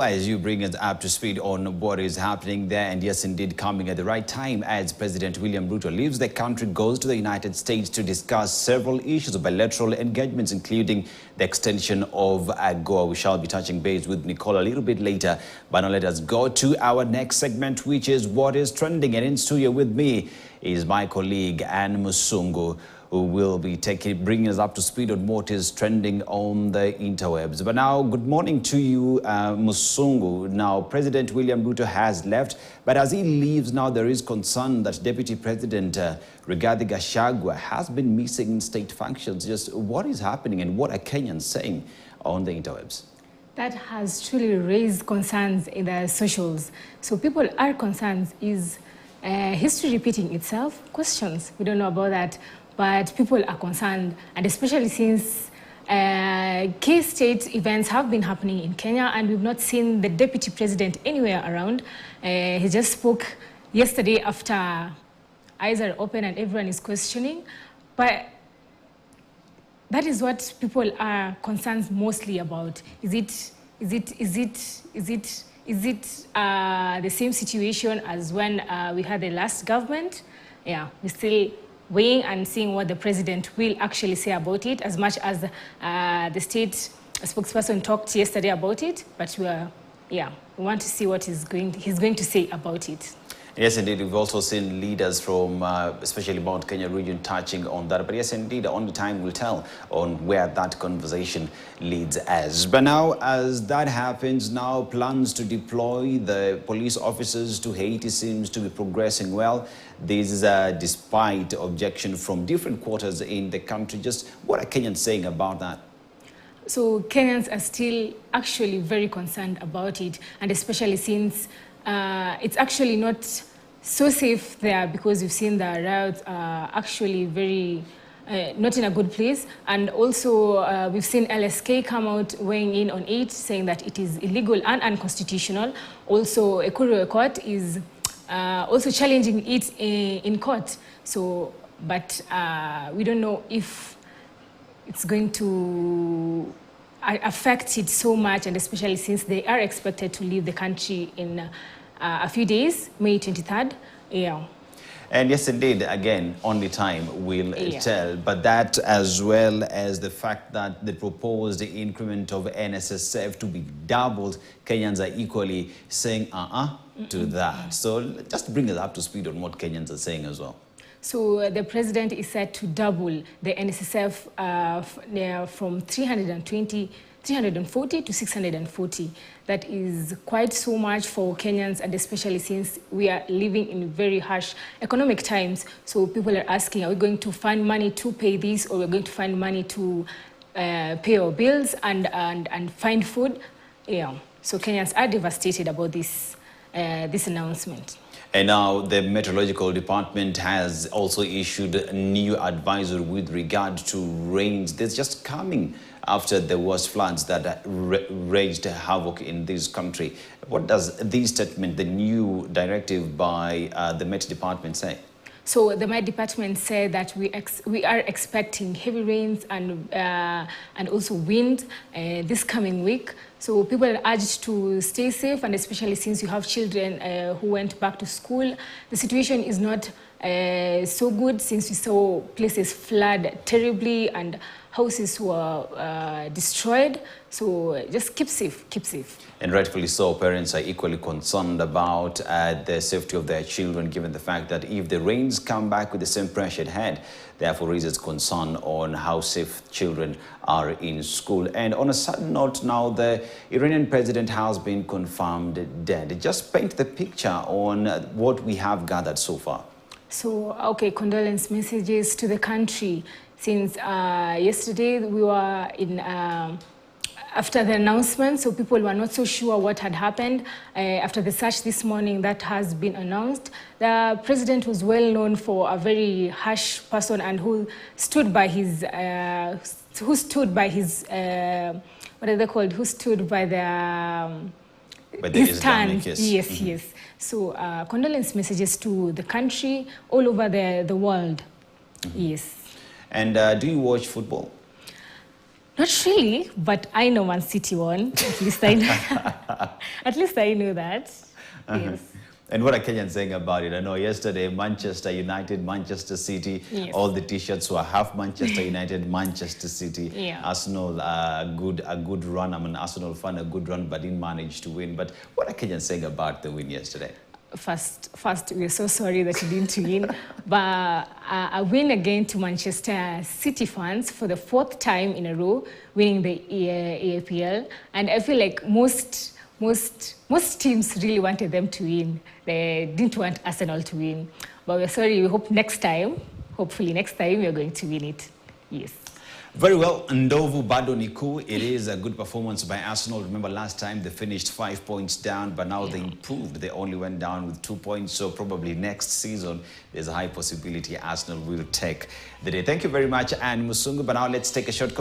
As you bring us up to speed on what is happening there, and yes, indeed, coming at the right time as President William Ruto leaves the country, goes to the United States to discuss several issues of bilateral engagements, including the extension of AGOA. We shall be touching base with Nicole a little bit later, but now let us go to our next segment, which is What is Trending. And in studio with me is my colleague, Anne Musungu, who will be bringing us up to speed on what is trending on the interwebs. But now, good morning to you, Musungu. Now, President William Ruto has left, but as he leaves now, there is concern that Deputy President Rigathi Gachagua has been missing in state functions. Just what is happening and what are Kenyans saying on the interwebs? That has truly raised concerns in the socials. So people are concerned. Is history repeating itself? Questions. We don't know about that. But people are concerned, and especially since key state events have been happening in Kenya, and we've not seen the deputy president anywhere around. He just spoke yesterday after eyes are open and everyone is questioning. But that is what people are concerned mostly about. Is it the same situation as when we had the last government? Yeah, we still weighing and seeing what the president will actually say about it, as much as the state spokesperson talked yesterday about it. But we want to see what he's going to say about it. Yes, indeed. We've also seen leaders from especially Mount Kenya region touching on that. But yes, indeed, only time will tell on where that conversation leads us. But now, as that happens, now plans to deploy the police officers to Haiti seems to be progressing well. This is despite objection from different quarters in the country. Just what are Kenyans saying about that? So Kenyans are still actually very concerned about it, and especially since it's actually not so safe there, because we've seen the riots actually very not in a good place. And also we've seen LSK come out weighing in on it, saying that it is illegal and unconstitutional. Also, Ekuru Court is also challenging it in court. So, but we don't know if it's going to affect it so much, and especially since they are expected to leave the country in a few days, May 23rd. Yeah. And yes, indeed, again, only time will tell. But that, as well as the fact that the proposed increment of NSSF to be doubled, Kenyans are equally saying to that. So just bring us up to speed on what Kenyans are saying as well. So the president is set to double the NSSF from 340 to 640. That is quite so much for Kenyans, and especially since we are living in very harsh economic times. So people are asking, are we going to find money to pay this, or we're going to find money to pay our bills and find food? Yeah. So Kenyans are devastated about this announcement. And now the Meteorological Department has also issued a new advisory with regard to rains that's just coming after the worst floods that wreaked havoc in this country. What does this statement, the new directive by the Met Department, say? So the Met Department said that we are expecting heavy rains and also wind this coming week. So people are urged to stay safe, and especially since you have children who went back to school. The situation is not so good, since we saw places flood terribly and houses were destroyed. So just keep safe, keep safe. And rightfully so, parents are equally concerned about the safety of their children, given the fact that if the rains come back with the same pressure ahead, therefore raises concern on how safe children are in school. And on a sudden note now, the Iranian president has been confirmed dead. Just paint the picture on what we have gathered so far. So, okay, condolence messages to the country. Since yesterday we were in after the announcement, so people were not so sure what had happened. After the search this morning that has been announced, the president was well known for a very harsh person, and who stood by his what are they called? Who stood by his stand? Yes, yes. So condolence messages to the country, all over the world. Yes. And do you watch football? Not really, but I know Man City won. At least I know. At least I knew that. Yes. And what are Kenyans saying about it? I know yesterday, Manchester United, Manchester City, Yes. all the T-shirts were half Manchester United, Manchester City. Yeah. Arsenal, a good run. I'm an Arsenal fan, a good run, but didn't manage to win. But what are Kenyans saying about the win yesterday? First, we're so sorry that you didn't win. But a win again to Manchester City fans for the 4th time in a row, winning the APL. And I feel like most teams really wanted them to win. They didn't want Arsenal to win. But we're sorry, we hope hopefully next time, we're going to win it. Yes. Very well, Ndovu bado Niku. It is a good performance by Arsenal. Remember last time they finished 5 points down, but now they improved. They only went down with 2 points. So probably next season, there's a high possibility Arsenal will take the day. Thank you very much, Anne Musungu. But now let's take a short